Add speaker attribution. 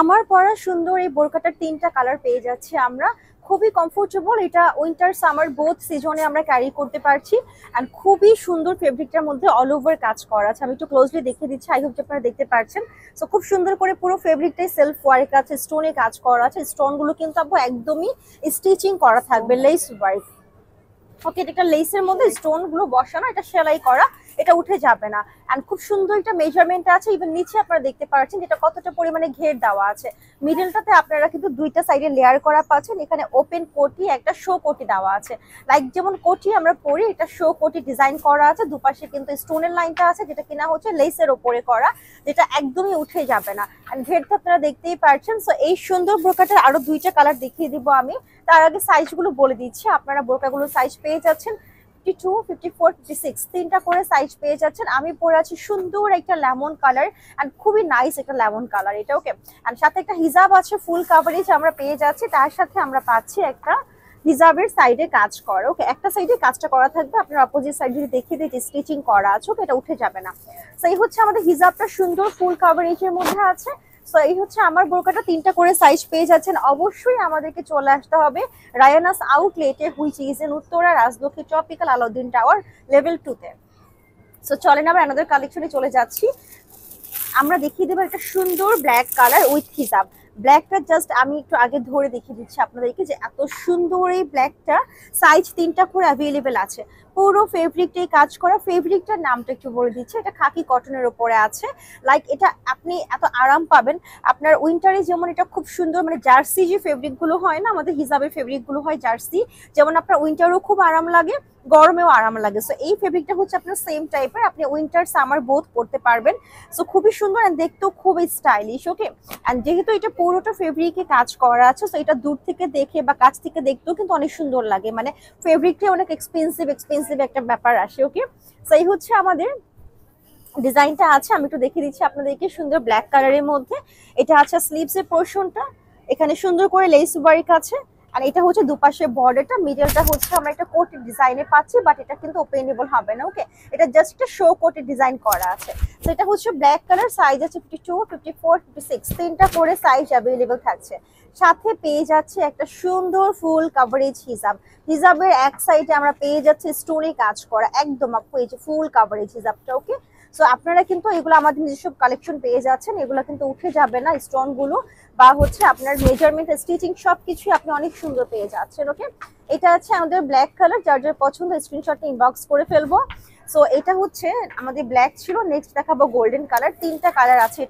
Speaker 1: আমার পরা সুন্দর এই বোরকাটার 3টা কালার পেয়ে যাচ্ছি আমরা। খুবই কমফোর্টেবল, এটা উইন্টার সামার বোথ সিজনে আমরা ক্যারি করতে পারছি। অ্যান্ড খুবই সুন্দর, ফেব্রিকটার মধ্যে অল ওভার কাজ করা আছে। আমি একটু ক্লোজলি দেখিয়ে দিচ্ছি, আই হোপ যে আপনারা দেখতে পাচ্ছেন। সো খুব সুন্দর করে পুরো ফেব্রিকটাই সেলফ ওয়ার্ক আছে, স্টোনে কাজ করা আছে। স্টোনগুলো কিন্তু আপু একদমই স্টিচিং করা থাকবে, লেস ওয়ার্ক। ওকে, এটা লেসের মধ্যে স্টোন গুলো বসানো, এটা সেলাই করা, এটা উঠে যাবে না। এন্ড খুব সুন্দর একটা মেজারমেন্ট আছে। ইভেন নিচে আপনারা দেখতে পাচ্ছেন যেটা কতটা পরিমাণে ঘের দেওয়া আছে। মিডলটাতে আপনারা কিন্তু দুইটা সাইডে লেয়ার করা পাচ্ছেন। এখানে ওপেন কোটি, একটা শো কোটি দেওয়া আছে। লাইক যেমন কোটি আমরা পরি, এটা শো কোটি ডিজাইন করা আছে। দুপাশে কিন্তু স্টোনের লাইনটা আছে, যেটা কিনা হচ্ছে লেসের ওপরে করা, যেটা একদমই উঠে যাবে না। এন্ড ঘেরটা আপনারা দেখতেই পাচ্ছেন। সো এই সুন্দর বোরকাটার আরো দুইটা কালার দেখিয়ে দিব আমি। তার আগে সাইজগুলো বলে দিচ্ছি। আপনারা বোরকাগুলো সাইজ পেয়ে যাচ্ছেন 52, 54, 56 তিনটা করে সাইজ পেয়ে যাচ্ছেন। আমি পরে আছি সুন্দর একটা লেমন কালার, এন্ড খুবই নাইস একটা লেমন কালার এটা। ওকে, এন্ড সাথে একটা হিজাব আছে, ফুল কাভারেজ আমরা পেয়ে যাচ্ছি। তার সাথে আমরা পাচ্ছি একটা হিজাবের সাইডে কাজ করা। ওকে, একটা সাইডে কাজটা করা থাকবে, আপনার অপোজিট সাইড যদি দেখিয়ে দিই স্টিচিং করা আছে। ওকে, এটা উঠে যাবে না। সো এই হচ্ছে আমাদের হিজাবটা, সুন্দর ফুল কাভারেজের মধ্যে আছে। সো এই হচ্ছে আমার বোরকাটা, তিনটা করে সাইজ পেয়ে যাচ্ছেন। অবশ্যই আমাদেরকে চলে আসতে হবে রায়ানাস আউটলেটে, which is in Uttara Rajlakshmi tropical Alauddin tower level 2 তে। সো চলেন আমরা অ্যানাদার কালেকশনে চলে যাচ্ছি। আমরা দেখিয়ে দেবো একটা সুন্দর ব্ল্যাক কালার উইথ হিজাব। ব্ল্যাকটা জাস্ট আমি একটু আগে ধরে দেখিয়ে দিচ্ছি আপনাদেরকে যে এত সুন্দর এই ব্ল্যাকটা। সাইজ তিনটা করে অ্যাভেলেবেল আছে। পুরো ফেব্রিকটাই কাজ করা। ফেব্রিকটার নামটা একটু বলে দিচ্ছি, এটা খাকি কটনের উপরে আছে। লাইক এটা আপনি এত আরাম পাবেন। আপনার উইন্টারে যেমন এটা খুব সুন্দর, মানে জার্সি যে ফেব্রিক গুলো হয় না, আমাদের হিজাবের ফেব্রিক গুলো হয় জার্সি, যেমন আপনার উইন্টারও খুব আরাম লাগে, গরমেও আরাম লাগে। সো এই ফেব্রিকটা হচ্ছে আপনার সেম টাইপের, আপনি উইন্টার সামার বোথ পরতে পারবেন। সো খুবই সুন্দর এন্ড দেখতেও খুবই স্টাইলিশ। ওকে, এন্ড যেহেতু এটা পুরোটা ফেব্রিকে কাজ করা আছে, সো এটা দূর থেকে দেখে বা কাছ থেকে দেখতেও কিন্তু অনেক সুন্দর লাগে। মানে ফেব্রিকটা অনেক এক্সপেন্সিভ একটা ব্যাপার আসে। ওকে, সো এই হচ্ছে আমাদের ডিজাইনটা আছে। আমি একটু দেখিয়ে দিচ্ছি আপনাদেরকে, সুন্দর ব্ল্যাক কালারের মধ্যে। এটা আছে স্লিভস এর পোর্শনটা, এখানে সুন্দর করে লেস ওয়ার্ক আছে। আর এটা হচ্ছে দুপাশে বর্ডারটা, মিডলটা হচ্ছে আমরা একটা কোটের ডিজাইনে পাচ্ছি, বাট এটা কিন্তু ওপেনেবল হবে না। ওকে, এটা জাস্ট একটা শো কোটের ডিজাইন করা আছে। তো এটা হচ্ছে ব্ল্যাক কালার, সাইজ আছে 52, 54, 56 তিনটা করে সাইজ অ্যাভেলেবল থাকছে। সাথে পেয়ে যাচ্ছে একটা সুন্দর ফুল কাভারেজ হিজাব। হিজাবের এক সাইডে আমরা পেয়ে যাচ্ছি স্টোনে কাজ করা, একদম আপু এই যে ফুল কাভারেজ হিজাবটা। ওকে, সো আপনারা কিন্তু এগুলো আমাদের নিজস্ব কালেকশন পেয়ে যাচ্ছেন, এগুলো কিন্তু উঠে যাবে না। স্টোন গুলো বা হচ্ছে আপনার মেজারমেন্ট, স্টিচিং সবকিছুই আপনি অনেক সুন্দর পেয়ে যাচ্ছেন। ওকে, এটা আছে আমাদের ব্ল্যাক কালার, যার যার পছন্দ স্ক্রিনশটটা ইনবক্স করে ফেলবো। সো এটা হচ্ছে আমাদের ব্ল্যাক ছিল, নেক্সট দেখাবো গোল্ডেন কালার। তিনটা কালার আছে।